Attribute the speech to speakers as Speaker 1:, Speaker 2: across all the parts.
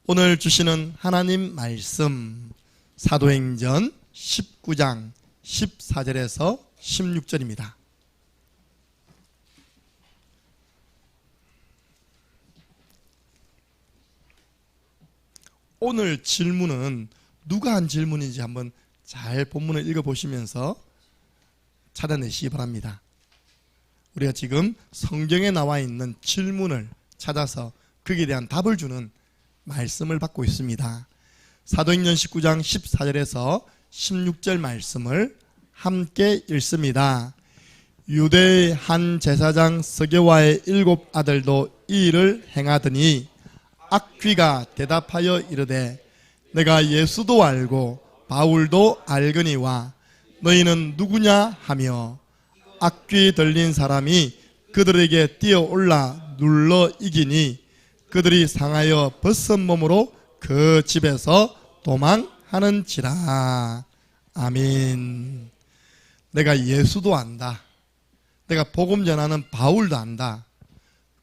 Speaker 1: 오늘 주시는 하나님 말씀 사도행전 19장 14절에서 16절입니다. 오늘 질문은 누가 한 질문인지 한번 잘 본문을 읽어보시면서 찾아내시기 바랍니다. 우리가 지금 성경에 나와 있는 질문을 찾아서 거기에 대한 답을 주는 말씀을 받고 있습니다. 사도행전 19장 14절에서 16절 말씀을 함께 읽습니다. 유대의 한 제사장 스게와의 7 아들도 이 일을 행하더니 악귀가 대답하여 이르되 내가 예수도 알고 바울도 알거니와 너희는 누구냐 하며 악귀 들린 사람이 그들에게 뛰어올라 눌러 이기니 그들이 상하여 벗은 몸으로 그 집에서 도망하는지라. 아멘. 내가 예수도 안다. 내가 복음 전하는 바울도 안다.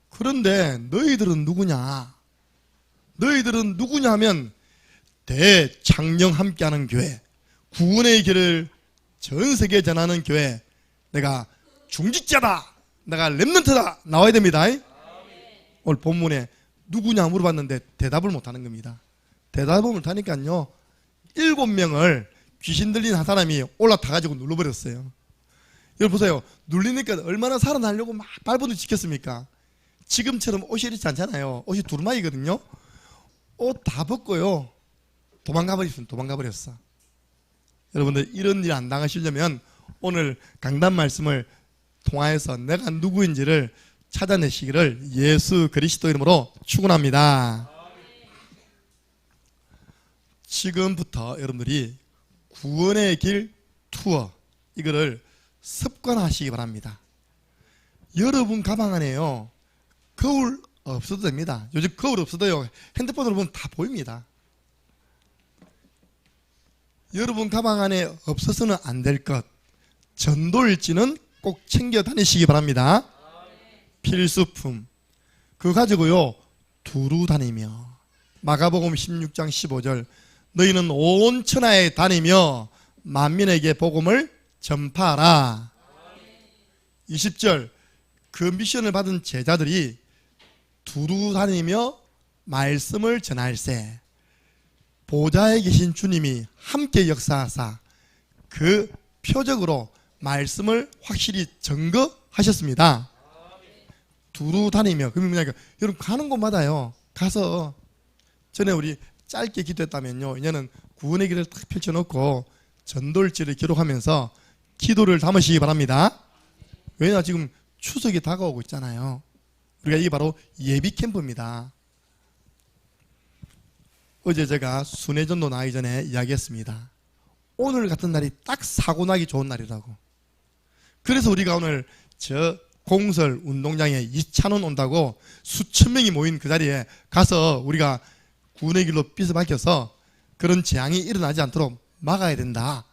Speaker 1: 그런데 너희들은 누구냐? 너희들은 누구냐 하면 대창령 함께하는 교회, 구원의 길을 전 세계에 전하는 교회, 내가 중직자다, 내가 렘넌트다 나와야 됩니다. 오늘 본문에 누구냐 물어봤는데 대답을 못하는 겁니다. 대답을 못하니까요 7명을 귀신 들린 한 사람이 올라타가지고 눌러버렸어요. 여러분 보세요. 눌리니까 얼마나 살아나려고 막 발버둥 지켰습니까? 지금처럼 옷이 이렇지 않잖아요. 옷이 두루마기거든요. 옷 다 벗고요 도망가버렸어. 여러분들 이런 일 안 당하시려면 오늘 강단 말씀을 통하여서 내가 누구인지를 찾아내시기를 예수 그리스도 이름으로 축원합니다. 지금부터 여러분들이 구원의 길 투어 이거를 습관하시기 바랍니다. 여러분 가방 안에요 거울 없어도 됩니다. 요즘 거울 없어도요 핸드폰으로 보면 다 보입니다. 여러분 가방 안에 없어서는 안 될 것, 전도일지는 꼭 챙겨 다니시기 바랍니다. 필수품 그거 가지고요 두루 다니며, 마가복음 16장 15절 너희는 온 천하에 다니며 만민에게 복음을 전파하라. 20절 그 미션을 받은 제자들이 두루 다니며 말씀을 전할세 보좌에 계신 주님이 함께 역사하사 그 표적으로 말씀을 확실히 증거하셨습니다. 두루 다니며, 그러면 여러분 가는 곳마다요 가서 전에 우리 짧게 기도했다면요 이제는 구원의 길을 탁 펼쳐놓고 전도일지를 기록하면서 기도를 담으시기 바랍니다. 왜냐 지금 추석이 다가오고 있잖아요. 우리가 이게 바로 예비 캠프입니다. 어제 제가 순회전도 나기 전에 이야기했습니다. 오늘 같은 날이 딱 사고 나기 좋은 날이라고. 그래서 우리가 오늘 저 공설 운동장에 2,000원 온다고 수천 명이 모인 그 자리에 가서 우리가 구원의 길로 빛을 밝혀서 그런 재앙이 일어나지 않도록 막아야 된다.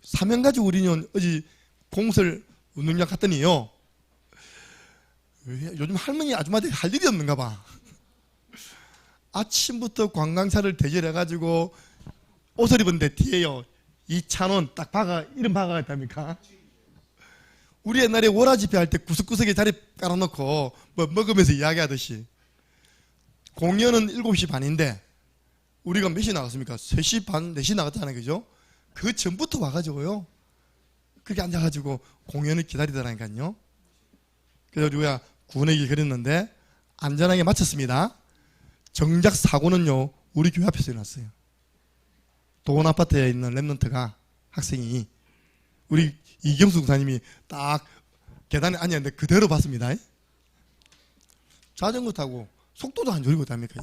Speaker 1: 사명 가지고 우리는 어제 공설 운동장 갔더니요 요즘 할머니 아줌마들이 할 일이 없는가 봐. 아침부터 관광차를 대절해가지고 옷을 입었는데 뒤에요 2,000원 딱 이름 박아가 있답니까? 우리 옛날에 월화집회 할 때 구석구석에 자리 깔아놓고 뭐 먹으면서 이야기하듯이 공연은 7시 반인데 우리가 몇 시 나갔습니까? 3시 반, 4시 나갔잖아요. 그죠? 그 전부터 와가지고요 그렇게 앉아가지고 공연을 기다리더라니까요. 그래서 우리가 구원의 길 그렸는데 안전하게 마쳤습니다. 정작 사고는요 우리 교회 앞에서 일어났어요. 도원 아파트에 있는 렘넌트가 학생이 우리 이경수 목사님이 딱 계단에 앉았는데 그대로 봤습니다. 자전거 타고 속도도 안 줄이고 있답니까?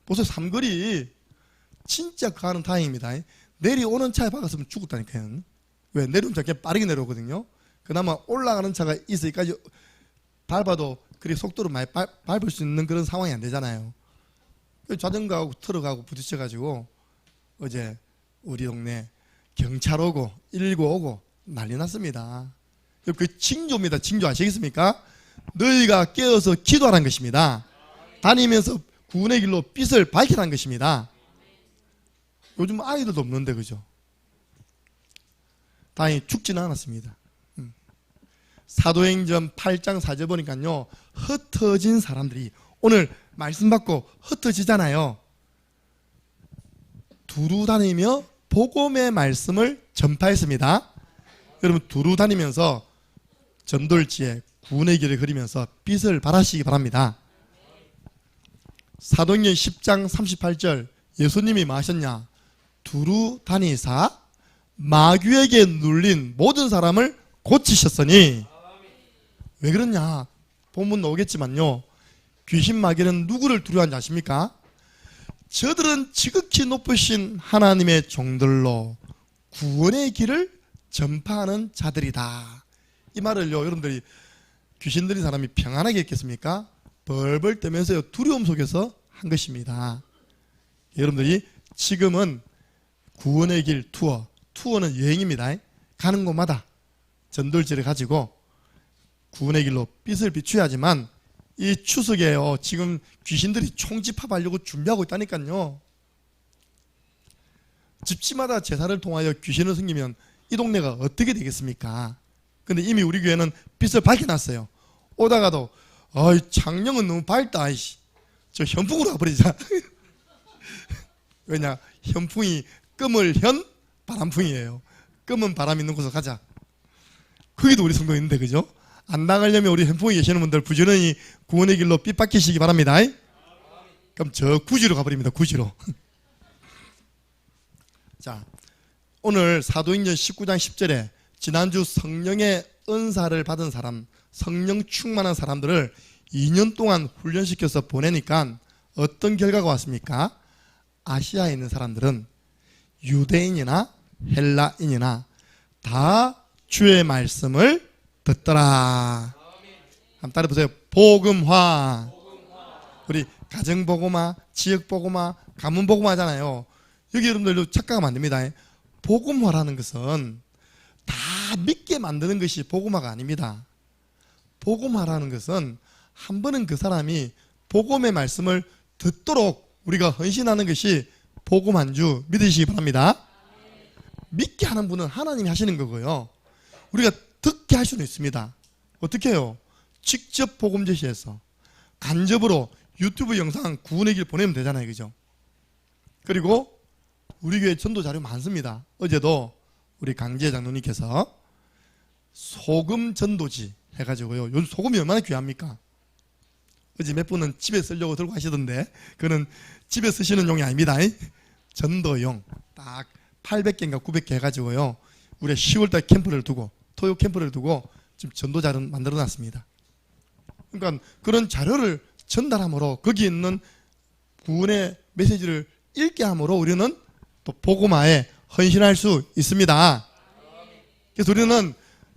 Speaker 1: 보세요 삼거리 진짜 가는 타임입니다. 내려오는 차에 박았으면 죽었다니까요. 왜? 내려오는 차가 빠르게 내려오거든요. 그나마 올라가는 차가 있으니까 밟아도 그리 속도로 많이 밟을 수 있는 그런 상황이 안 되잖아요. 자전거하고 트럭하고 부딪혀가지고 어제 우리 동네 경찰 오고 119 오고 난리 났습니다. 그 징조입니다. 징조 아시겠습니까? 너희가 깨어서 기도하라는 것입니다. 다니면서 구원의 길로 빛을 밝히라는 것입니다. 요즘 아이들도 없는데, 그죠? 다행히 죽지는 않았습니다. 사도행전 8장 4절 보니까요, 흩어진 사람들이 오늘 말씀 받고 흩어지잖아요. 두루 다니며 복음의 말씀을 전파했습니다. 여러분, 두루 다니면서 전돌지에 구원의 길을 그리면서 빛을 발하시기 바랍니다. 사도행전 10장 38절 예수님이 뭐 하셨냐? 두루 다니사 마귀에게 눌린 모든 사람을 고치셨으니. 왜 그러냐? 본문 나오겠지만요, 귀신 마귀는 누구를 두려워하는지 아십니까? 저들은 지극히 높으신 하나님의 종들로 구원의 길을 전파하는 자들이다. 이 말을요, 여러분들이 귀신 들린 사람이 평안하게 했겠습니까? 벌벌 떠면서 두려움 속에서 한 것입니다. 여러분들이 지금은 구원의 길 투어는 여행입니다. 가는 곳마다 전돌지를 가지고 구원의 길로 빛을 비추어야지만, 이 추석에요, 지금 귀신들이 총집합하려고 준비하고 있다니까요. 집집마다 제사를 통하여 귀신을 섬기면 이 동네가 어떻게 되겠습니까? 근데 이미 우리 교회는 빛을 밝혀놨어요. 오다가도 창녕은 너무 밝다, 저 현풍으로 가버리자. 왜냐? 현풍이 끔을현 바람풍이에요. 끔은 바람 있는 곳으로 가자. 거기도 우리 성도 있는데, 그죠? 안 당하려면 우리 현풍에 계시는 분들 부지런히 구원의 길로 빛 밝히시기 바랍니다. 그럼 저 구지로 가버립니다. 구지로. 자, 오늘 사도행전 19장 10절에 지난주 성령의 은사를 받은 사람, 성령 충만한 사람들을 2년 동안 훈련시켜서 보내니까 어떤 결과가 왔습니까? 아시아에 있는 사람들은 유대인이나 헬라인이나 다 주의 말씀을 듣더라. 한번 따라해보세요. 복음화. 우리 가정복음화, 지역복음화, 가문복음화 하잖아요. 여기 여러분들도 착각하면 안 됩니다. 복음화라는 것은 다 믿게 만드는 것이 복음화가 아닙니다. 복음화라는 것은 한 번은 그 사람이 복음의 말씀을 듣도록 우리가 헌신하는 것이 복음한 줄 믿으시기 바랍니다. 믿게 하는 분은 하나님이 하시는 거고요, 우리가 듣게 할 수는 있습니다. 어떻게 해요? 직접 복음 제시해서 간접으로 유튜브 영상 구원의 길 보내면 되잖아요, 그죠? 그리고 우리 교회 전도 자료 많습니다. 어제도 우리 강지혜 장로님께서 소금 전도지 해가지고요, 요즘 소금이 얼마나 귀합니까? 어제 몇 분은 집에 쓰려고 들고 하시던데, 그거는 집에 쓰시는 용이 아닙니다. 전도용 딱 800개인가 900개 해가지고요, 우리 10월달 캠프를 두고, 토요 캠프를 두고 지금 전도 자료를 만들어 놨습니다. 그러니까 그런 자료를 전달함으로 거기 있는 구원의 메시지를 읽게 함으로 우리는 또 복음화에 헌신할 수 있습니다. 그래서 우리는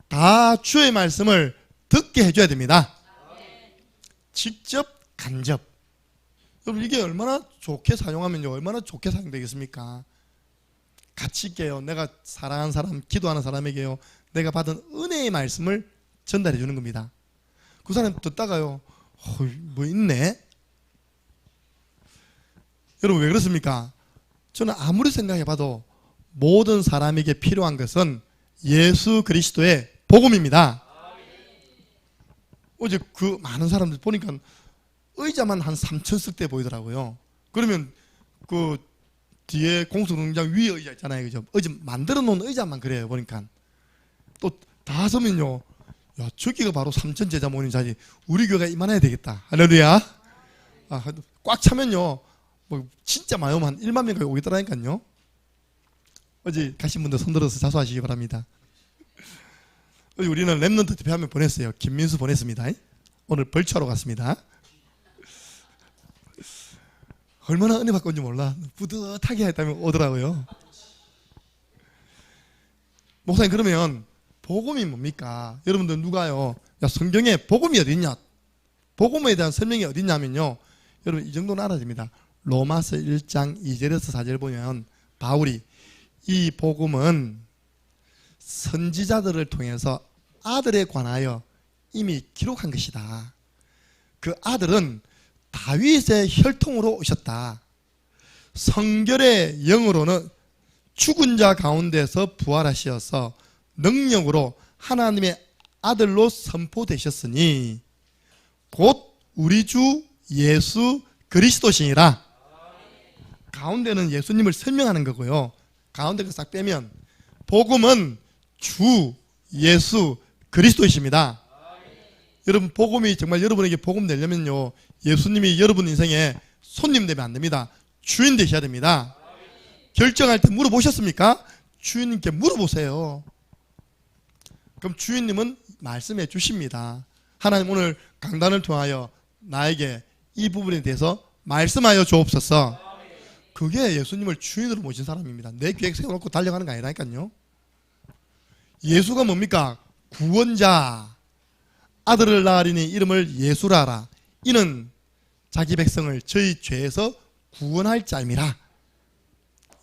Speaker 1: 다 주의 말씀을 듣게 해줘야 됩니다. 직접, 간접. 여러분, 이게 얼마나 좋게 사용하면요, 얼마나 좋게 사용되겠습니까? 같이 있게요, 내가 사랑하는 사람, 기도하는 사람에게요, 내가 받은 은혜의 말씀을 전달해 주는 겁니다. 그 사람 듣다가요, 뭐 있네? 여러분, 왜 그렇습니까? 저는 아무리 생각해봐도 모든 사람에게 필요한 것은 예수 그리스도의 복음입니다. 어제 그 많은 사람들 보니까 의자만 한 3,000석 대 보이더라고요. 그러면 그 뒤에 공수농장 위에 의자 있잖아요, 그죠? 어제 만들어 놓은 의자만 그래요, 보니까. 또 다 서면요, 야, 저기가 바로 3,000 제자 모이는 자리, 우리 교회가 이만해야 되겠다. 할렐루야. 꽉 차면요, 뭐 진짜 많이 오면 한 1만 명까지 오겠더라니까요. 어제 가신 분들 손들어서 자수하시기 바랍니다. 어제 우리는 랩런트 대표 한 명 보냈어요. 김민수 보냈습니다. 오늘 벌초하러 갔습니다. 얼마나 은혜 받고 온지 몰라. 뿌듯하게 했다면 오더라고요. 목사님, 그러면 복음이 뭡니까? 여러분들 누가요, 야, 성경에 복음이 어딨냐? 복음에 대한 설명이 어딨냐면요, 여러분 이 정도는 알아야 됩니다. 로마서 1장 2절에서 4절 보면 바울이 이 복음은 선지자들을 통해서 아들에 관하여 이미 기록한 것이다. 그 아들은 다윗의 혈통으로 오셨다. 성결의 영으로는 죽은 자 가운데서 부활하시어서 능력으로 하나님의 아들로 선포되셨으니 곧 우리 주 예수 그리스도시니라. 가운데는 예수님을 설명하는 거고요. 가운데 그 싹 빼면 복음은 주 예수 그리스도이십니다. 여러분, 복음이 정말 여러분에게 복음 되려면요, 예수님이 여러분 인생에 손님 되면 안 됩니다. 주인 되셔야 됩니다. 결정할 때 물어보셨습니까? 주인님께 물어보세요. 그럼 주인님은 말씀해 주십니다. 하나님, 오늘 강단을 통하여 나에게 이 부분에 대해서 말씀하여 주옵소서. 그게 예수님을 주인으로 모신 사람입니다. 내 계획 세워놓고 달려가는 거 아니라니까요. 예수가 뭡니까? 구원자. 아들을 낳으리니 이름을 예수라 하라. 이는 자기 백성을 저희 죄에서 구원할 자임이라.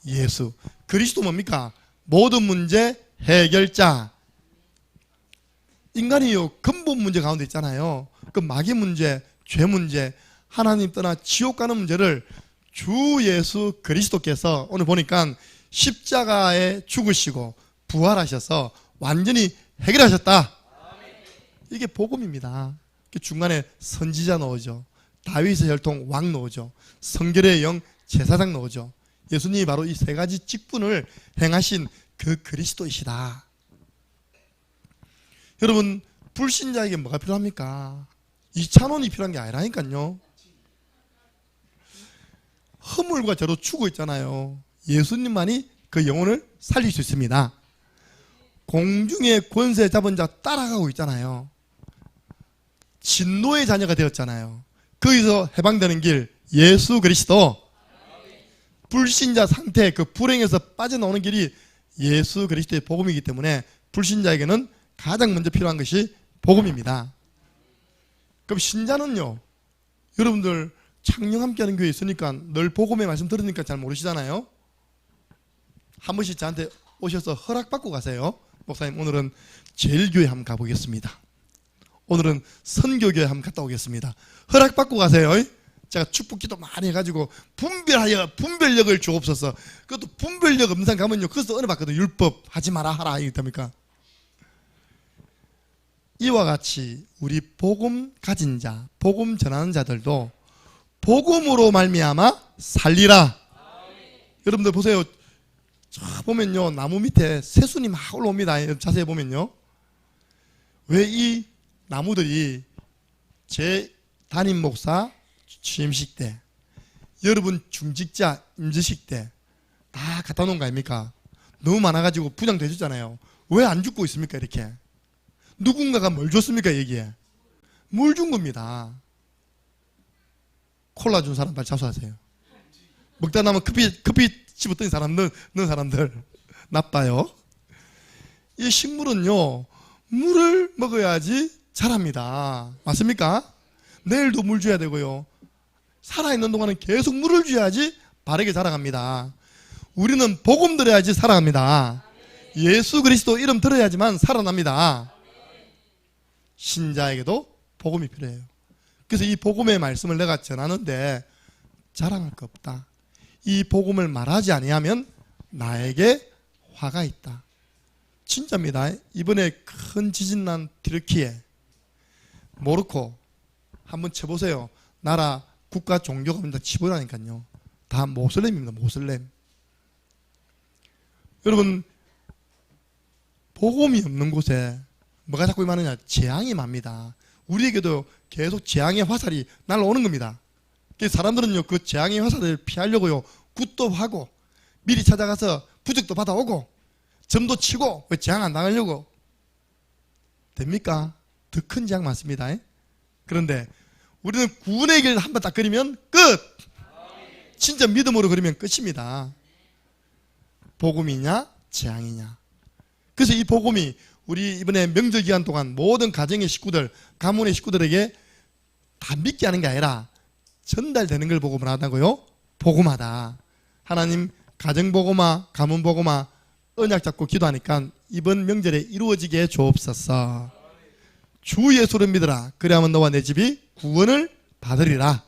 Speaker 1: 예수. 그리스도 뭡니까? 모든 문제 해결자. 인간이요, 근본 문제 가운데 있잖아요. 그 마귀 문제, 죄 문제, 하나님 떠나 지옥 가는 문제를 주 예수 그리스도께서 오늘 보니까 십자가에 죽으시고 부활하셔서 완전히 해결하셨다. 이게 복음입니다. 중간에 선지자 넣어죠. 다윗의 혈통 왕 넣어죠. 성결의 영 제사장 넣어죠. 예수님이 바로 이 세 가지 직분을 행하신 그 그리스도이시다. 여러분, 불신자에게 뭐가 필요합니까? 2차원이 필요한 게 아니라니까요. 허물과 죄로 죽어 있잖아요. 예수님만이 그 영혼을 살릴 수 있습니다. 공중의 권세 잡은 자 따라가고 있잖아요. 진노의 자녀가 되었잖아요. 거기서 해방되는 길 예수 그리스도. 불신자 상태, 그 불행에서 빠져나오는 길이 예수 그리스도의 복음이기 때문에 불신자에게는 가장 먼저 필요한 것이 복음입니다. 그럼 신자는요, 여러분들 창녕 함께하는 교회 있으니까 늘 복음의 말씀 들으니까 잘 모르시잖아요. 한 번씩 저한테 오셔서 허락받고 가세요. 목사님, 오늘은 제일교회 한번 가보겠습니다. 오늘은 선교교회 한번 갔다 오겠습니다. 허락받고 가세요. 제가 축복기도 많이 해가지고 분별력을 주옵소서. 그것도 분별력 없는 사람 가면요, 그것도 은혜 받거든. 율법 하지 마라 하라 이랬답니까? 이와 같이 우리 복음 가진 자, 복음 전하는 자들도 복음으로 말미암아 살리라. 여러분들 보세요. 저 보면요, 나무 밑에 새순이 막 올라옵니다. 자세히 보면요, 왜 이 나무들이 제 담임 목사 취임식 때, 여러분 중직자 임직식 때 다 갖다 놓은 거 아닙니까? 너무 많아가지고 부장도 해줬잖아요. 왜 안 죽고 있습니까? 이렇게 누군가가 뭘 줬습니까? 여기에 물 준 겁니다. 콜라 준 사람 빨리 자수하세요. 먹다 남은 커피 집어던진 사람, 넣은 사람들 나빠요. 이 식물은요, 물을 먹어야지 자랍니다. 맞습니까? 내일도 물 줘야 되고요. 살아있는 동안은 계속 물을 줘야지 바르게 자라갑니다. 우리는 복음 들어야지 살아갑니다. 예수 그리스도 이름 들어야지만 살아납니다. 신자에게도 복음이 필요해요. 그래서 이 복음의 말씀을 내가 전하는데 자랑할 거 없다. 이 복음을 말하지 아니하면 나에게 화가 있다. 진짜입니다. 이번에 큰 지진 난 튀르키예, 모로코 한번 쳐보세요. 나라 국가 종교가 다 치보라니까요. 다 모슬렘입니다. 모슬렘. 여러분, 복음이 없는 곳에 뭐가 자꾸 많으냐? 재앙이 맙니다. 우리에게도 계속 재앙의 화살이 날아오는 겁니다. 그래서 사람들은요, 그 재앙의 화살을 피하려고요, 굿도 하고 미리 찾아가서 부적도 받아오고 점도 치고, 왜 재앙 안 당하려고. 됩니까? 더 큰 재앙 많습니다. 그런데 우리는 구원의 길 한 번 딱 그리면 끝. 진짜 믿음으로 그리면 끝입니다. 복음이냐 재앙이냐. 그래서 이 복음이 우리 이번에 명절 기간 동안 모든 가정의 식구들, 가문의 식구들에게 다 믿게 하는 게 아니라 전달되는 걸 보고 뭐라다고요? 복음하다. 하나님, 가정복음화, 가문복음화 언약 잡고 기도하니까 이번 명절에 이루어지게 주옵소서. 주 예수를 믿으라. 그래야만 너와 내 집이 구원을 받으리라.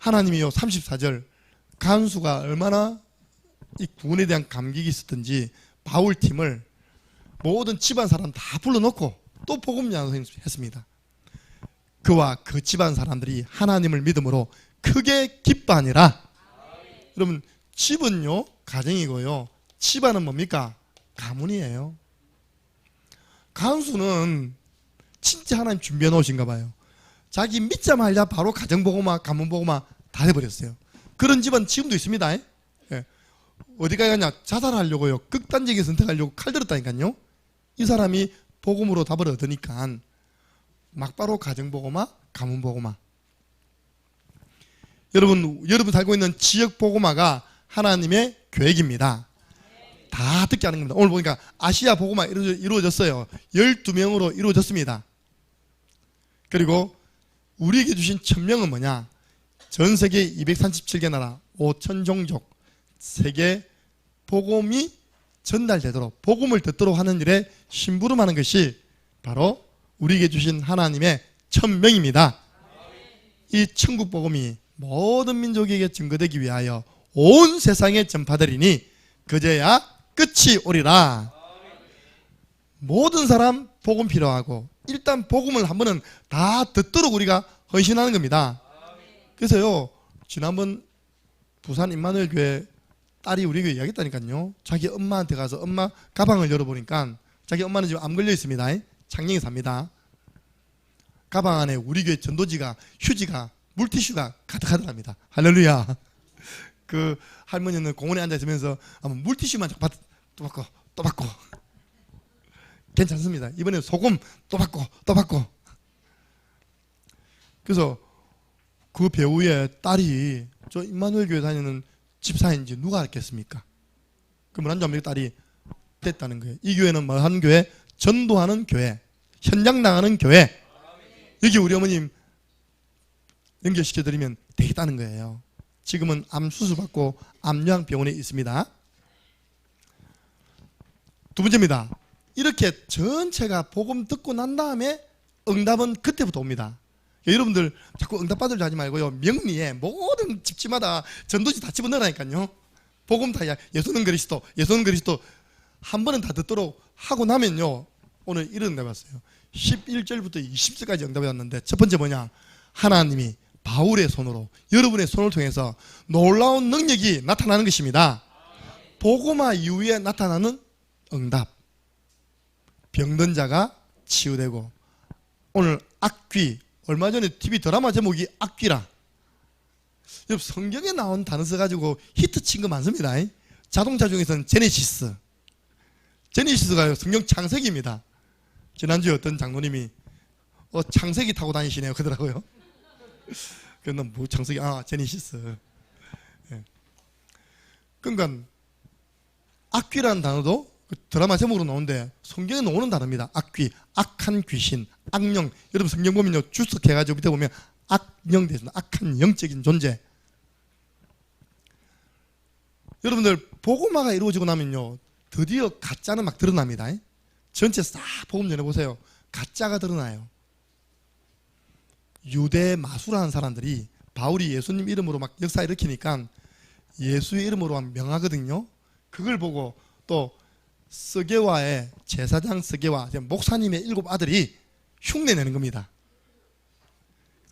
Speaker 1: 하나님이요 34절 간수가 얼마나 이 구원에 대한 감격이 있었던지 바울 팀을 모든 집안 사람 다 불러놓고 또 복음 전했습니다. 그와 그 집안 사람들이 하나님을 믿음으로 크게 기뻐하니라. 여러분 집은요 가정이고요, 집안은 뭡니까? 가문이에요. 간수는 진짜 하나님 준비해 놓으신가 봐요. 자기 믿자마자 바로 가정보고마 가문보고마 다 해버렸어요. 그런 집안 지금도 있습니다. 예. 어디가 가냐 자살하려고요, 극단적인 선택하려고 칼 들었다니까요. 이 사람이 복음으로 답을 얻으니까 막바로 가정보고마 가문보고마. 여러분 살고 있는 지역보고마가 하나님의 계획입니다. 다 듣게 하는 겁니다. 오늘 보니까 아시아 보고마 이루어졌어요. 12명으로 이루어졌습니다. 그리고 우리에게 주신 천명은 뭐냐? 전 세계 237개 나라 5천 종족 세계 복음이 전달되도록, 복음을 듣도록 하는 일에 심부름하는 것이 바로 우리에게 주신 하나님의 천명입니다. 이 천국 복음이 모든 민족에게 증거되기 위하여 온 세상에 전파되리니 그제야 끝이 오리라. 모든 사람 복음 필요하고 일단 복음을 한 번은 다 듣도록 우리가 헌신하는 겁니다. 그래서요 지난번 부산 임마누엘 교회 딸이 우리 교회 이야기했다니까요. 자기 엄마한테 가서 엄마 가방을 열어보니까 자기 엄마는 지금 암 걸려 있습니다. 창녕에 삽니다. 가방 안에 우리 교회 전도지가 휴지가 물티슈가 가득하더랍니다. 할렐루야. 그 할머니는 공원에 앉아있으면서 물티슈만 또 받고 또 받고 괜찮습니다. 이번에 소금 또 받고 또 받고. 그래서 그 배우의 딸이 저 임마누엘 교회 다니는 집사인지 누가 알겠습니까? 그러면 한 점 딸이 됐다는 거예요. 이 교회는 뭐 하는 교회? 전도하는 교회, 현장 나가는 교회. 여기 우리 어머님 연결시켜드리면 되겠다는 거예요. 지금은 암 수술받고 암요양병원에 있습니다. 두 번째입니다. 이렇게 전체가 복음 듣고 난 다음에 응답은 그때부터 옵니다. 여러분들 자꾸 응답받으려 하지 말고요, 명리에 모든 집집마다 전도지 다 집어넣으라니까요. 복음 다 예수는 그리스도, 예수는 그리스도 한 번은 다 듣도록 하고 나면요, 오늘 이런 응답 왔어요. 11절부터 20절까지 응답이 왔는데 첫 번째 뭐냐? 하나님이 바울의 손으로, 여러분의 손을 통해서 놀라운 능력이 나타나는 것입니다. 복음화 이후에 나타나는 응답. 병든 자가 치유되고, 오늘 악귀, 얼마 전에 TV 드라마 제목이 악귀라. 여러분 성경에 나온 단어 써가지고 히트 친 거 많습니다. 자동차 중에서는 제네시스. 제네시스가 성경 창세기입니다. 지난주에 어떤 장로님이 창세기 타고 다니시네요 그러더라고요. 그래서 뭐 창세기, 제네시스. 예. 그러니까 악귀라는 단어도 그 드라마 제목으로 나오는데 성경에 나오는 단어입니다. 악귀, 악한 귀신, 악령. 여러분 성경 보면요 주석해가지고 밑에 보면 악령 되습니다. 악한 영적인 존재. 여러분들 복음화가 이루어지고 나면요 드디어 가짜는 막 드러납니다. 전체 싹 복음 전해보세요. 가짜가 드러나요. 유대 마술하는 사람들이 바울이 예수님 이름으로 막 역사 일으키니까 예수의 이름으로 막 명하거든요. 그걸 보고 또 스게와의 제사장 스게와 목사님의 7 아들이 흉내내는 겁니다.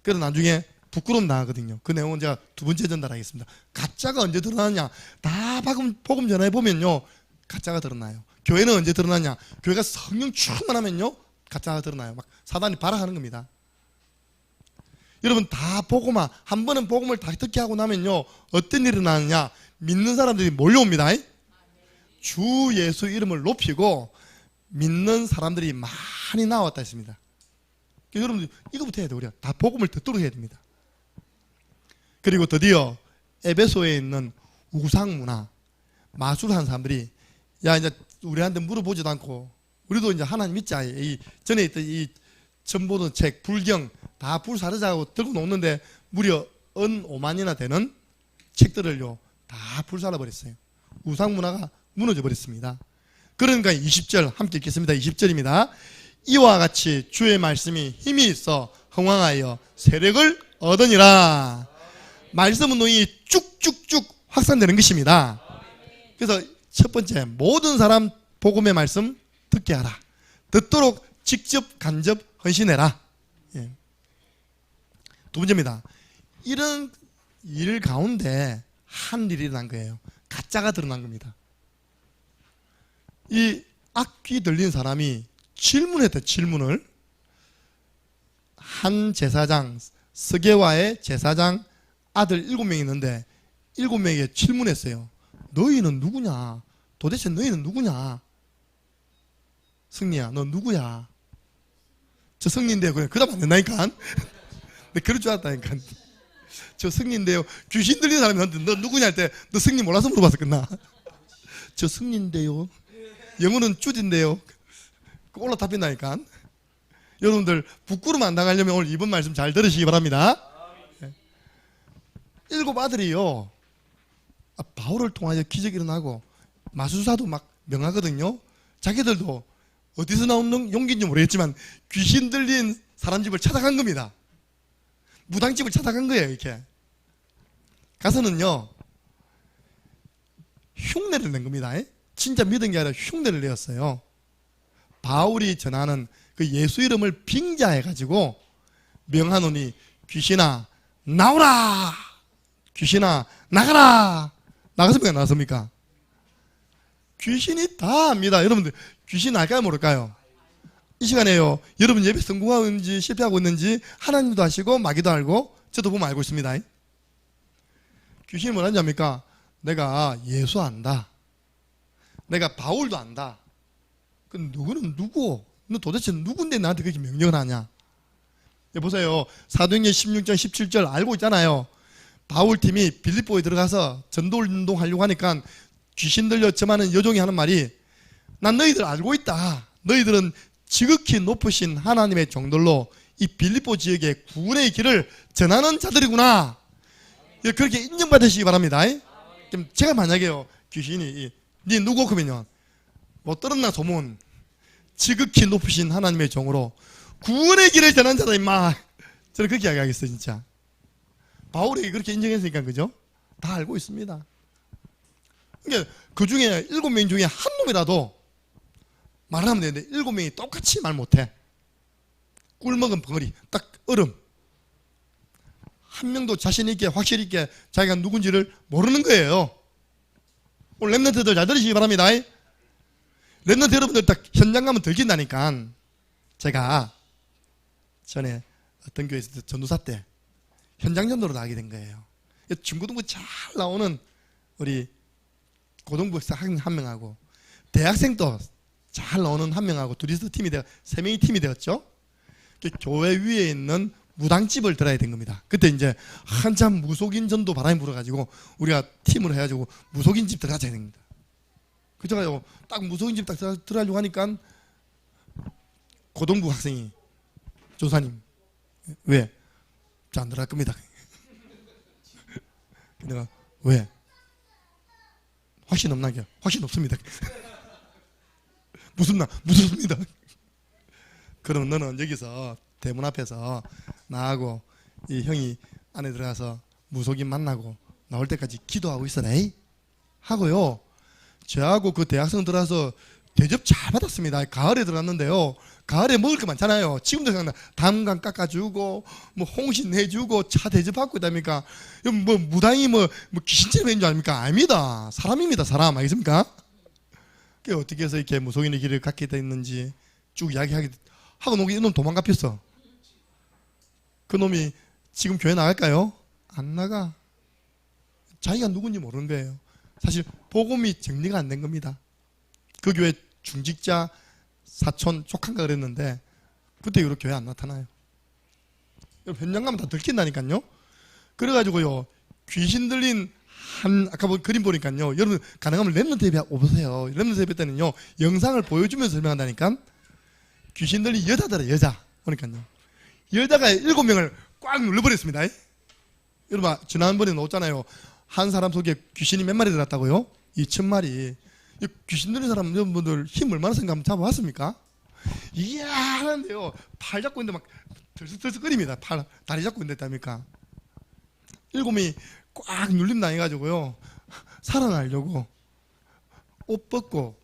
Speaker 1: 그래서 나중에 부끄러움 당하거든요. 그 내용은 제가 두 번째 전달하겠습니다. 가짜가 언제 드러나느냐? 다 복음 전해 보면요 가짜가 드러나요. 교회는 언제 드러나냐? 교회가 성령 충만하면요 가짜가 드러나요. 막 사단이 발악하는 겁니다. 여러분 다 복음화, 한 번은 복음을 다 듣게 하고 나면요 어떤 일이 일어나느냐? 믿는 사람들이 몰려옵니다. 주 예수 이름을 높이고 믿는 사람들이 많이 나왔다 했습니다. 여러분들 이거부터 해야 돼요. 우리가 다 복음을 듣도록 해야 됩니다. 그리고 드디어 에베소에 있는 우상문화, 마술하는 사람들이 야 이제 우리한테 물어보지도 않고 우리도 이제 하나님 믿자. 이 전에 있던 이 전보던 책, 불경 다 불사르자고 들고 놓는데 무려 5만이나 되는 책들을요 다 불사라 버렸어요. 우상문화가 무너져 버렸습니다. 그러니까 20절 함께 읽겠습니다. 20절입니다. 이와 같이 주의 말씀이 힘이 있어 흥왕하여 세력을 얻으니라. 말씀 운동이 쭉쭉쭉 확산되는 것입니다. 그래서 첫 번째, 모든 사람 복음의 말씀 듣게 하라. 듣도록 직접 간접 헌신해라. 예. 두 번째입니다. 이런 일 가운데 한 일이 일어난 거예요. 가짜가 드러난 겁니다. 이 악귀 들린 사람이 질문했대. 질문을 한 제사장, 스게와의 제사장 아들 7명이 있는데 7명에게 질문했어요. 너희는 누구냐? 도대체 너희는 누구냐? 승리야, 너 누구야? 저 승리인데요. 그래, 그러면 안 된다니까. 근데 그럴 줄 알았다니까. 저 승리인데요. 귀신 들린 사람이 너한테 너 누구냐 할 때 너 승리 몰라서 물어봐서 끝나. 저 승리인데요. 영어는 쭈딘데요. 올라타핀다니까. 여러분들 부끄러움 안 당하려면 오늘 이번 말씀 잘 들으시기 바랍니다. 7 아들이요. 바울을 통하여 기적이 일어나고 마술사도 막 명하거든요. 자기들도 어디서 나온 용기인지 모르겠지만 귀신 들린 사람 집을 찾아간 겁니다. 무당집을 찾아간 거예요. 이렇게 가서는요 흉내를 낸 겁니다. 진짜 믿은 게 아니라 흉내를 내었어요. 바울이 전하는 그 예수 이름을 빙자해가지고 명하노니 귀신아 나오라, 귀신아 나가라. 나갔습니까? 나갔습니까? 귀신이 다 압니다. 여러분들 귀신 알까요? 모를까요? 이 시간에요. 여러분 예배 성공하고 있는지 실패하고 있는지 하나님도 아시고 마귀도 알고 저도 보면 알고 있습니다. 귀신이 뭐라는지 압니까? 내가 예수 안다. 내가 바울도 안다. 그 누구는 누구? 너 도대체 누군데 나한테 그렇게 명령을 하냐? 보세요. 사도행전 16장 17절 알고 있잖아요. 바울팀이 빌립보에 들어가서 전도운동 하려고 하니까 귀신 들려 점하는 여종이 하는 말이 난 너희들 알고 있다. 너희들은 지극히 높으신 하나님의 종들로 이 빌립보 지역의 구원의 길을 전하는 자들이구나. 그렇게 인정받으시기 바랍니다. 제가 만약에요 귀신이 네 누구 그러면요 못 들었나 소문 지극히 높으신 하나님의 종으로 구원의 길을 전하는 자다 임마. 저는 그렇게 이야기하겠어요. 진짜 바울에게 그렇게 인정했으니까 그죠? 다 알고 있습니다. 그러니까 그 중에 7명 중에 한 놈이라도 말을 하면 되는데 7명이 똑같이 말 못해. 꿀먹은 벙어리 딱 얼음. 한 명도 자신 있게 확실히 있게 자기가 누군지를 모르는 거예요. 오늘 랩런트들 잘 들으시기 바랍니다. 랩런트 여러분들 딱 현장 가면 들킨다니까. 제가 전에 어떤 교회에서 전도사 때 현장 전도로 나가게 된 거예요. 중고등부 잘 나오는 우리 고등부 한 명하고 대학생도 잘 나오는 한 명하고 둘이서 팀이 되어 3명이 팀이 되었죠. 교회 위에 있는 무당집을 들어야 된 겁니다. 그때 이제 한참 무속인 전도 바람이 불어가지고 우리가 팀으로 해가지고 무속인 집 들어가야 됩니다. 그래서 딱 무속인 집 딱 들어가려고 하니까 고등부 학생이 조사님 왜? 저 안 들어갈 겁니다. 내가 왜? 확신 없나요? 확신 없습니다. 무섭습니다. 그럼 너는 여기서 대문 앞에서 나하고 이 형이 안에 들어가서 무속인 만나고 나올 때까지 기도하고 있어라 하고요. 저하고 그 대학생 들어가서 대접 잘 받았습니다. 가을에 들어갔는데요. 가을에 먹을 거 많잖아요. 지금도 생각나. 담감 깎아주고 뭐 홍신 해주고 차 대접받고 있다니까. 뭐 무당이 뭐 귀신처럼 있는 줄 아닙니까? 아닙니다. 사람입니다. 사람. 알겠습니까? 그 어떻게 해서 이렇게 무속인의 길을 갖게 됐는지 쭉 이야기하게 하고 놓고 이놈 도망가 폈어. 그 놈이 지금 교회 나갈까요? 안 나가. 자기가 누군지 모르는 거예요. 사실 복음이 정리가 안 된 겁니다. 그 교회 중직자 사촌 조카인가 그랬는데 그때 이후로 교회 안 나타나요. 현장 가면 다 들킨다니까요. 그래가지고요 귀신 들린 아까 그림 보니까요. 여러분 가능하면 랩런트 예배 오세요. 랩런트 예배 때는요 영상을 보여주면서 설명한다니까. 귀신 들린 여자더라. 여자 보니까요. 여자가 7명을 꽉 눌러버렸습니다. 여러분 지난번에 나왔잖아요. 한 사람 속에 귀신이 몇 마리 들었다고요? 2,000마리. 귀신 들린 사람 여러분들 힘 얼마나 생각 한번 잡아봤습니까? 이야 하는데요 팔 잡고 있는데 막 들썩들썩거립니다. 다리 잡고 있는데 답니까? 7명이 꽉 눌림 당해가지고요. 살아나려고 옷 벗고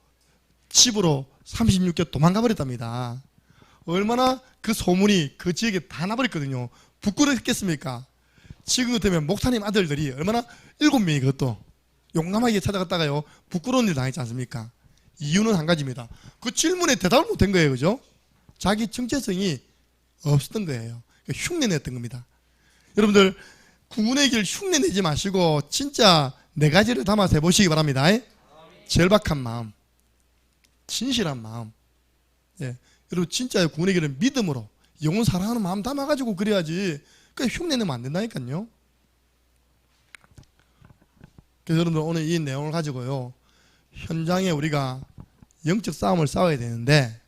Speaker 1: 집으로 36개 도망가 버렸답니다. 얼마나 그 소문이 그 지역에 다 나버렸거든요. 부끄럽겠습니까? 지금 같으면 목사님 아들들이 얼마나 7명이 그것도 용감하게 찾아갔다가요 부끄러운 일 당했지 않습니까? 이유는 한 가지입니다. 그 질문에 대답을 못한 거예요. 그죠? 자기 정체성이 없었던 거예요. 흉내냈던 겁니다. 여러분들 구원의 길 흉내내지 마시고 진짜 4가지를 담아서 해보시기 바랍니다. 절박한 마음, 진실한 마음. 예. 여러분 진짜 구원의 길은 믿음으로 영혼 사랑하는 마음 담아가지고 그래야지. 그냥 흉내내면 안 된다니까요. 그래서 여러분들 오늘 이 내용을 가지고요 현장에 우리가 영적 싸움을 싸워야 되는데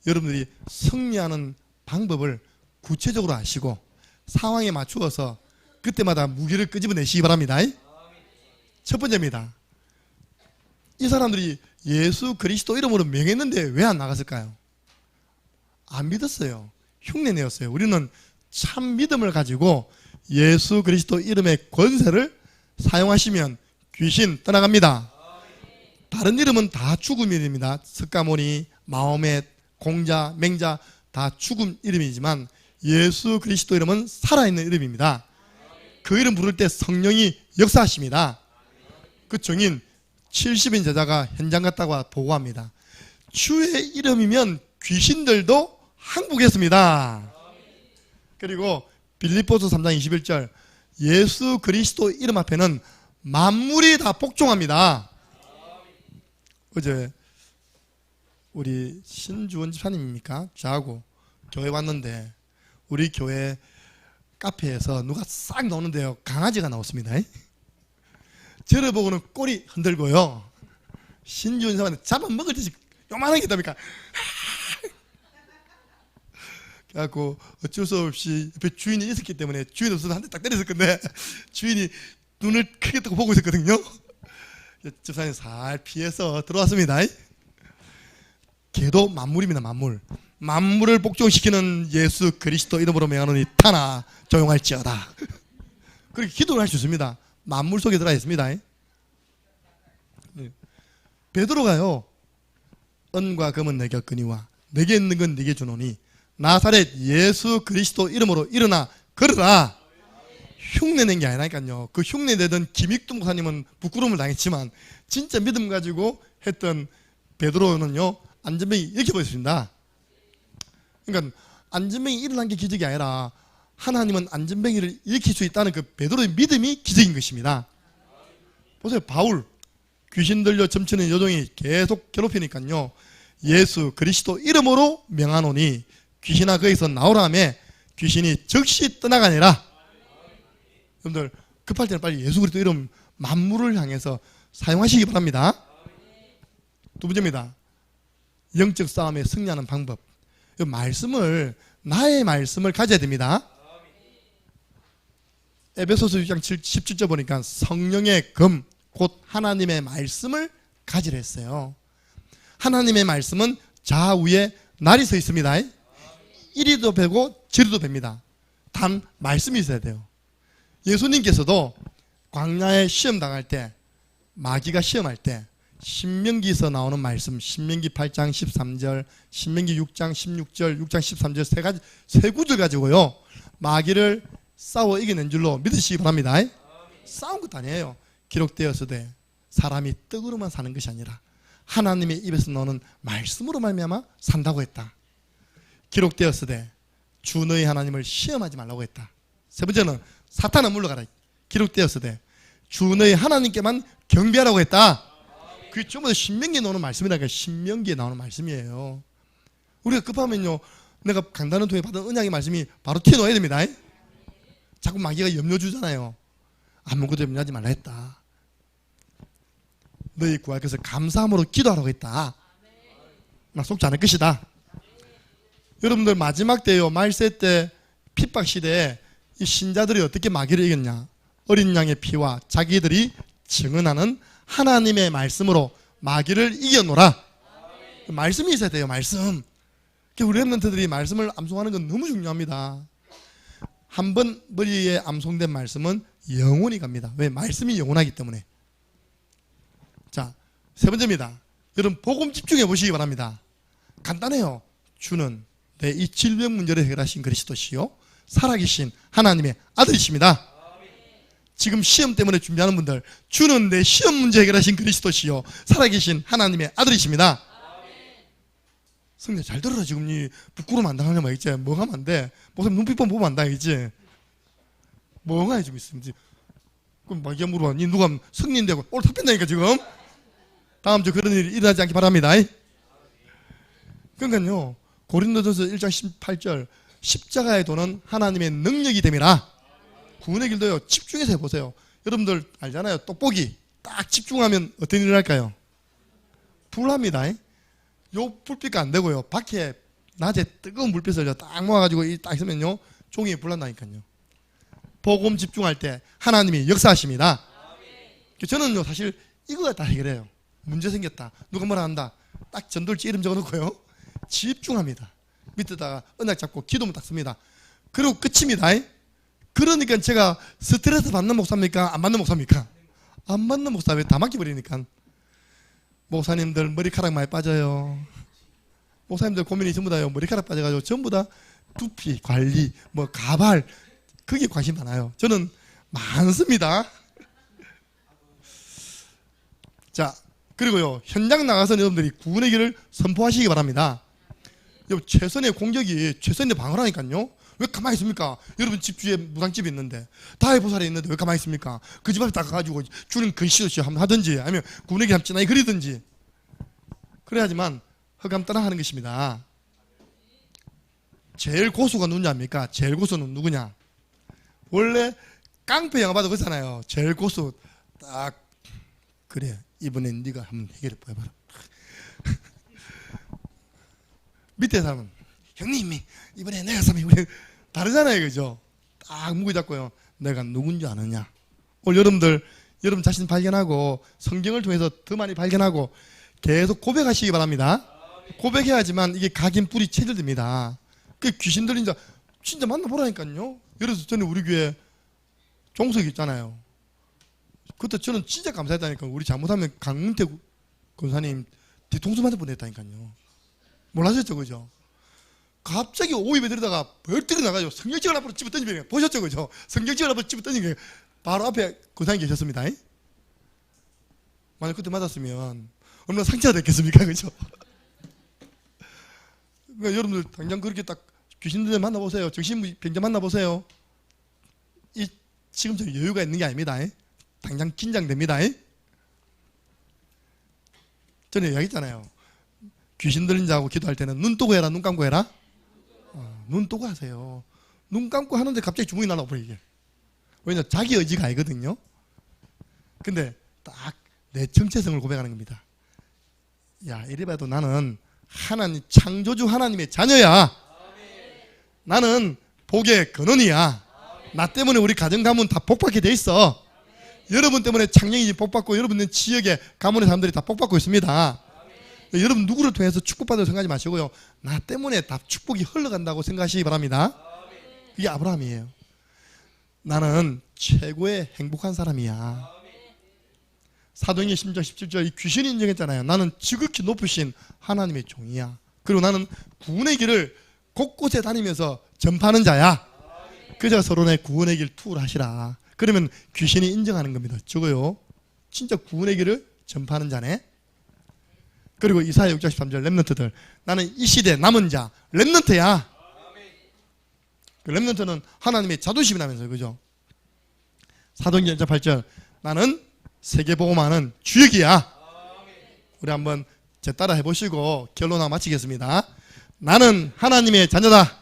Speaker 1: 여러분들이 승리하는 방법을 구체적으로 아시고 상황에 맞추어서 그때마다 무기를 끄집어내시기 바랍니다. 첫 번째입니다. 이 사람들이 예수 그리스도 이름으로 명했는데 왜 안 나갔을까요? 안 믿었어요. 흉내내었어요. 우리는 참 믿음을 가지고 예수 그리스도 이름의 권세를 사용하시면 귀신 떠나갑니다. 다른 이름은 다 죽음 이름입니다. 석가모니, 마호멧, 공자, 맹자 다 죽음 이름이지만 예수 그리스도 이름은 살아있는 이름입니다. 그 이름 부를 때 성령이 역사하십니다. 그 증인 70인 제자가 현장 갔다가 보고합니다. 주의 이름이면 귀신들도 항복했습니다. 그리고 빌립보서 3장 21절 예수 그리스도 이름 앞에는 만물이 다 복종합니다. 어제 우리 신주원 집사님입니까? 저하고 교회 왔는데 우리 교회 카페에서 누가 싹 나오는데요 강아지가 나왔습니다. 저를 보고는 꼬리 흔들고요 신주원 집사님한테 잡아먹을 듯이 요만하게 있답니까? 그래갖고 어쩔 수 없이 옆에 주인이 있었기 때문에 주인 없어서 한 대 딱 때렸을 건데 주인이 눈을 크게 뜨고 보고 있었거든요. 집사님 살 피해서 들어왔습니다. 개도 만물입니다. 만물을 복종시키는 예수 그리스도 이름으로 명하노니 타나 조용할지어다. 그렇게 기도를 할 수 있습니다. 만물 속에 들어가 있습니다. 베드로가요 은과 금은 내게 없거니와 내게 있는 건 네게 주노니 나사렛 예수 그리스도 이름으로 일어나 걸으라. 흉내낸 게 아니라니까요. 그 흉내내던 김익두 목사님은 부끄러움을 당했지만 진짜 믿음 가지고 했던 베드로는요 안전병이 이렇게 보였습니다. 그러니까 안전병이 일어난 게 기적이 아니라 하나님은 안전병이를 일으킬 수 있다는 그 베드로의 믿음이 기적인 것입니다. 보세요. 바울 귀신 들려 점치는 여종이 계속 괴롭히니까요 예수 그리스도 이름으로 명하노니 귀신아 거기서 나오라 하며 귀신이 즉시 떠나가니라. 여러분들 급할 때는 빨리 예수 그리스도 이름 만물을 향해서 사용하시기 바랍니다. 두 번째입니다. 영적 싸움에 승리하는 방법. 나의 말씀을 가져야 됩니다. 에베소서 6장 17절 보니까 성령의 금 곧 하나님의 말씀을 가지라 했어요. 하나님의 말씀은 좌우에 날이 서 있습니다. 이리도 베고 저리도 뱁니다. 단 말씀이 있어야 돼요. 예수님께서도 광야에 시험 당할 때 마귀가 시험할 때 신명기에서 나오는 말씀 신명기 8장 13절 신명기 6장 16절 6장 13절 세 구절 가지고요 마귀를 싸워 이겨낸 줄로 믿으시기 바랍니다. 싸운 것도 아니에요. 기록되었으되 사람이 떡으로만 사는 것이 아니라 하나님의 입에서 나오는 말씀으로 말미암아 산다고 했다. 기록되었으되 주 너희 하나님을 시험하지 말라고 했다. 세 번째는 사탄은 물러가라. 기록되었으되 주 너희 하나님께만 경배하라고 했다. 그게 전부 다 신명기에 나오는 말씀이라니까. 신명기에 나오는 말씀이에요. 우리가 급하면요 내가 강단을 통해 받은 언약의 말씀이 바로 튀어나와야 됩니다. 자꾸 마귀가 염려 주잖아요. 아무것도 염려하지 말라 했다. 너희 구할 것을 감사함으로 기도하라고 했다. 나 속지 않을 것이다. 여러분들 마지막 때요 말세 때 핍박 시대에 이 신자들이 어떻게 마귀를 이겼냐. 어린 양의 피와 자기들이 증언하는 하나님의 말씀으로 마귀를 이겨노라. 말씀이 있어야 돼요. 말씀. 우리 랩런트들이 말씀을 암송하는 건 너무 중요합니다. 한 번 머리에 암송된 말씀은 영원히 갑니다. 왜? 말씀이 영원하기 때문에. 자, 세 번째입니다. 여러분 복음 집중해 보시기 바랍니다. 간단해요. 주는 내 이 질병 문제를 해결하신 그리스도시요 살아계신 하나님의 아들이십니다. 지금 시험 때문에 준비하는 분들, 주는 내 시험 문제 해결하신 그리스도시요 살아계신 하나님의 아들이십니다. 성경 잘 들어라. 지금 이 부끄러우면 안 당하려면 알겠지? 멍하면 안 돼. 목사님 눈빛만 보면 안 돼, 알겠지? 멍하게 좀 있으면 지 그럼 막 이게 물어봐. 니 누가 승리인되고 오늘 탑빈다니까 지금. 다음 주 그런 일이 일어나지 않기 바랍니다. 그러니까요, 고린도전서 1장 18절 십자가의 도는 하나님의 능력이 됨이라. 구원의 길도요, 집중해서 해보세요. 여러분들 알잖아요. 떡볶이 딱 집중하면 어떤 일을 할까요? 불합니다. 요 불빛가 안 되고요, 밖에 낮에 뜨거운 불빛을 딱 모아가지고 딱 있으면요 종이 불난다니까요. 복음 집중할 때 하나님이 역사하십니다. 저는요 사실 이거 다 해결해요. 문제 생겼다, 누가 뭐라 한다, 딱 전돌지 이름 적어놓고요 집중합니다. 밑에다가 언약 잡고 기도문 딱 씁니다. 그리고 끝입니다. 그러니까 제가 스트레스 받는 목사입니까? 안 받는 목사입니까? 안 받는 목사. 왜? 다 맡겨버리니까. 목사님들 머리카락 많이 빠져요. 목사님들 고민이 전부 다요, 머리카락 빠져가지고 전부 다 두피 관리, 뭐 가발, 그게 관심 많아요. 저는 많습니다. 자, 그리고요 현장 나가서 여러분들이 구원의 길을 선포하시기 바랍니다. 최선의 공격이 최선의 방어라니까요. 왜 가만히 있습니까? 여러분 집 주위에 무당집이 있는데, 다의 보살이 있는데 왜 가만히 있습니까? 그 집 앞에 딱 가가지고 주는 근시도시 한번 하든지, 아니면 구원의 길 한번 진하게 그리든지. 그래야지만 흑암 떠나가는 것입니다. 제일 고수가 누군지 압니까? 제일 고수는 누구냐? 원래 깡패 영화 봐도 그렇잖아요. 제일 고수 딱, 그래 이번엔 네가 한번 해결해 봐봐라. 밑에 사람은 형님이 이번에 내가 사면 다르잖아요, 그죠? 딱 무게 잡고요, 내가 누군지 아느냐. 오늘 여러분들 여러분 자신 발견하고 성경을 통해서 더 많이 발견하고 계속 고백하시기 바랍니다. 고백해야지만 이게 각인 뿌리 체질됩니다. 그 귀신 들린 자 진짜 만나보라니까요. 그래서 저는 우리 교회 종석이 있잖아요. 그때 저는 진짜 감사했다니까. 우리 잘못하면 강문태 권사님 뒤통수 맞을 뻔했다니까요. 몰라셨죠, 그죠? 갑자기 오입에 들다가 벌떡 나가지고 성경책을 앞으로 집어 던지면, 보셨죠, 그죠? 성경책을 앞으로 집어 던지면 바로 앞에 권사님 계셨습니다. 만약 그때 맞았으면 얼마나 상처가 됐겠습니까, 그죠? 그러니까 여러분들 당장 그렇게 딱 귀신들 만나보세요. 정신병자 만나보세요. 지금처럼 여유가 있는 게 아닙니다. 당장 긴장됩니다. 저는 이야기했잖아요. 귀신 들린 자하고 기도할 때는 눈 뜨고 해라, 눈 감고 해라? 눈 뜨고 하세요. 눈 감고 하는데 갑자기 주먹이 날아버리게. 왜냐, 자기 의지가 아니거든요. 근데 딱 내 정체성을 고백하는 겁니다. 야, 이래봐도 나는 하나님, 창조주 하나님의 자녀야. 나는 복의 근원이야. 나 때문에 우리 가정 가문 다 복받게 돼 있어. 여러분 때문에 창녕이 복받고, 여러분 지역의 가문의 사람들이 다 복받고 있습니다. 여러분 누구를 통해서 축복받을 생각하지 마시고요, 나 때문에 다 축복이 흘러간다고 생각하시기 바랍니다. 그게 아브라함이에요. 나는 최고의 행복한 사람이야. 사도행전 10장 17절 이 귀신이 인정했잖아요. 나는 지극히 높으신 하나님의 종이야. 그리고 나는 구원의 길을 곳곳에 다니면서 전파하는 자야. 그저 서로 내 구원의 길 투를 하시라. 그러면 귀신이 인정하는 겁니다. 저거요, 진짜 구원의 길을 전파하는 자네. 그리고 이사야 6장 13절 렘넌트들, 나는 이 시대 남은 자 렘넌트야. 그 렘넌트는 하나님의 자존심이라면서요, 그죠? 사도행전 1장 8절 나는 세계복음하는 주역이야. 우리 한번 제 따라 해보시고 결론하고 마치겠습니다. 나는 하나님의 자녀다.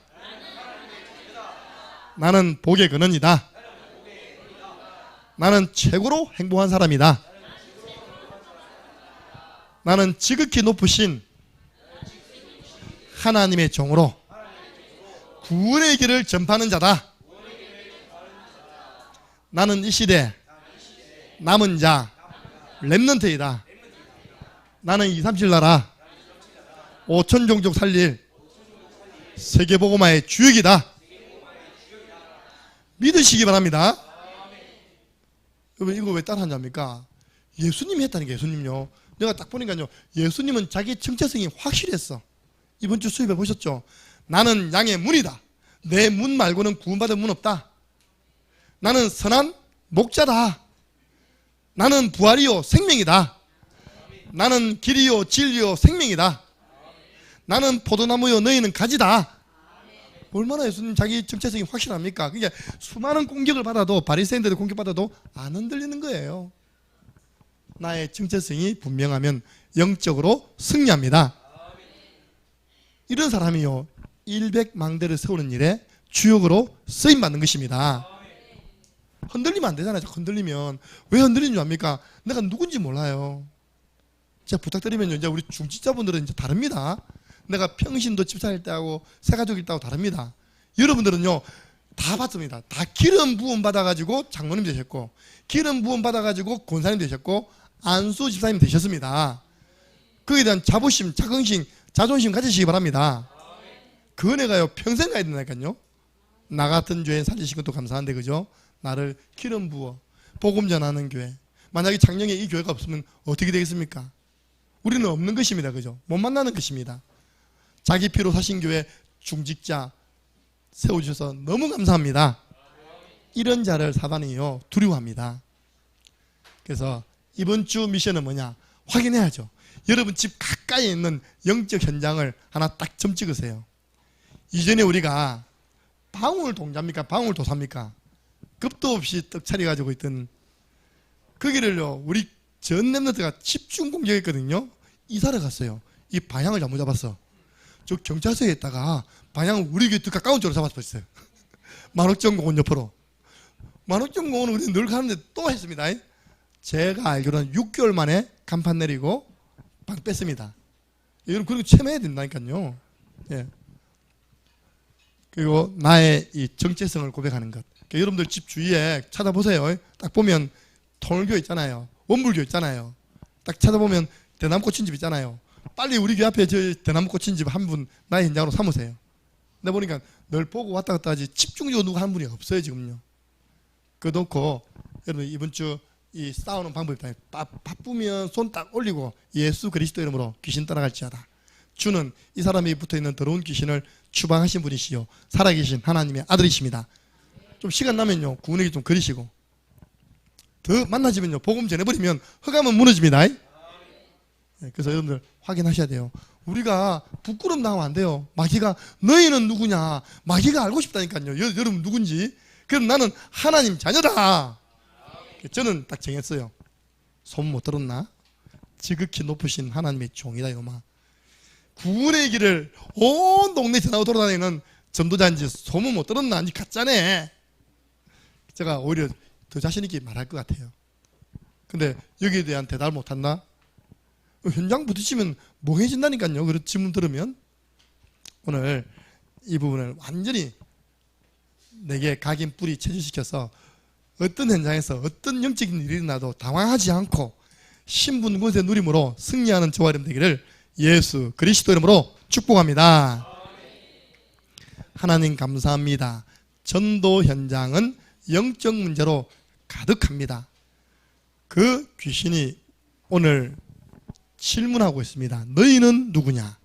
Speaker 1: 나는 복의 근원이다. 나는 최고로 행복한 사람이다. 나는 지극히 높으신 하나님의 종으로 구원의 길을 전파하는 자다. 나는 이 시대 남은 자 렘넌트이다. 나는 237 나라 5천 종족 살릴 세계복음화의 주역이다. 믿으시기 바랍니다. 여러분 이거 왜 따라하냐입니까? 예수님이 했다는 게 예수님요. 내가 딱 보니까요. 예수님은 자기 정체성이 확실했어. 이번 주 수요일에 보셨죠? 나는 양의 문이다. 내 문 말고는 구원받을 문 없다. 나는 선한 목자다. 나는 부활이요 생명이다. 나는 길이요 진리요 생명이다. 나는 포도나무요 너희는 가지다. 얼마나 예수님 자기 정체성이 확실합니까? 그러니까 수많은 공격을 받아도 바리새인들의 공격받아도 안 흔들리는 거예요. 나의 정체성이 분명하면 영적으로 승리합니다. 이런 사람이요 100망대를 세우는 일에 주역으로 쓰임받는 것입니다. 흔들리면 안 되잖아요. 흔들리면 왜 흔들리는 줄 압니까? 내가 누군지 몰라요. 제가 부탁드리면요, 이제 우리 중직자분들은 이제 다릅니다. 내가 평신도 집사일 때하고 새가족일 때하고 다릅니다. 여러분들은요 다 받습니다. 다 기름 부음 받아가지고 장로님 되셨고, 기름 부음 받아가지고 권사님 되셨고, 안수 집사님 되셨습니다. 그에 대한 자부심, 자긍심, 자존심 가지시기 바랍니다. 그 은혜가요 평생 가야 된다니까요. 나 같은 죄인 살리신 것도 감사한데, 그죠? 나를 기름 부어 복음 전하는 교회. 만약에 작년에 이 교회가 없으면 어떻게 되겠습니까? 우리는 없는 것입니다. 그죠? 못 만나는 것입니다. 자기 피로 사신 교회 중직자 세워주셔서 너무 감사합니다. 이런 자를 사단이요 두려워합니다. 그래서 이번 주 미션은 뭐냐? 확인해야죠. 여러분 집 가까이에 있는 영적 현장을 하나 딱 점 찍으세요. 이전에 우리가 방울동자입니까? 방울도사입니까? 급도 없이 떡 차려가지고 있던 거기를요 우리 전 랩런트가 집중 공격했거든요. 이사를 갔어요. 이 방향을 잘못 잡았어. 저 경찰서에 있다가 방향을 우리 곁 가까운 쪽으로 잡았어요. 만옥정공원 옆으로. 만옥정공원은 우리 늘 가는데 또 했습니다. 제가 알기로는 6개월 만에 간판 내리고 방 뺐습니다. 여러분 그리고 참여해야 된다니까요. 예. 그리고 나의 이 정체성을 고백하는 것. 그러니까 여러분들 집 주위에 찾아보세요. 딱 보면 통일교 있잖아요. 원불교 있잖아요. 딱 찾아보면 대나무 꽂힌 집 있잖아요. 빨리 우리 교회 앞에 저 대나무 꽂힌 집 한 분 나의 현장으로 삼으세요. 내가 보니까 늘 보고 왔다 갔다 하지 집중적으로 누구 한 분이 없어요 지금요. 그거 놓고 여러분 이번 주 이 싸우는 방법이 있다. 바쁘면 손 딱 올리고 예수 그리스도 이름으로 귀신 떠나갈지어다. 주는 이 사람이 붙어있는 더러운 귀신을 추방하신 분이시요 살아계신 하나님의 아들이십니다. 좀 시간 나면요 구원에게 좀 그리시고 더 만나지면요 복음 전해버리면 흑암은 무너집니다. 그래서 여러분들 확인하셔야 돼요. 우리가 부끄럼 당하면 안 돼요. 마귀가 너희는 누구냐, 마귀가 알고 싶다니까요. 여러분 누군지. 그럼 나는 하나님 자녀다. 저는 딱 정했어요. 소문 못 들었나? 지극히 높으신 하나님의 종이다 이놈아. 구원의 길을 온 동네 지나고 돌아다니는 전도자인지 소문 못 들었나? 니 가짜네. 제가 오히려 더 자신 있게 말할 것 같아요. 근데 여기에 대한 대답을 못한다? 현장 부딪히면 멍해진다니까요. 그런 질문 들으면. 오늘 이 부분을 완전히 내게 각인 뿌리 체질시켜서 어떤 현장에서 어떤 영적인 일이 일어나도 당황하지 않고 신분 권세 누림으로 승리하는 저와 여러분 되기를 예수 그리스도 이름으로 축복합니다. 하나님 감사합니다. 전도 현장은 영적 문제로 가득합니다. 그 귀신이 오늘 질문하고 있습니다. 너희는 누구냐?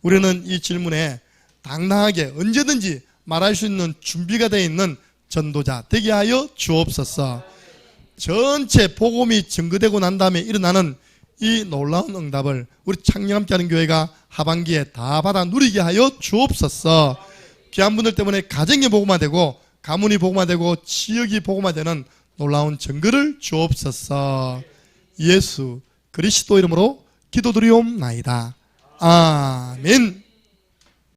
Speaker 1: 우리는 이 질문에 당당하게 언제든지 말할 수 있는 준비가 되어 있는 전도자 되게 하여 주옵소서. 전체 복음이 증거되고 난 다음에 일어나는 이 놀라운 응답을 우리 창녕함께 하는 교회가 하반기에 다 받아 누리게 하여 주옵소서. 귀한 분들 때문에 가정이 복음화되고 가문이 복음화되고 지역이 복음화되는 놀라운 증거를 주옵소서. 예수 그리스도 이름으로 기도드리옵나이다. 아멘.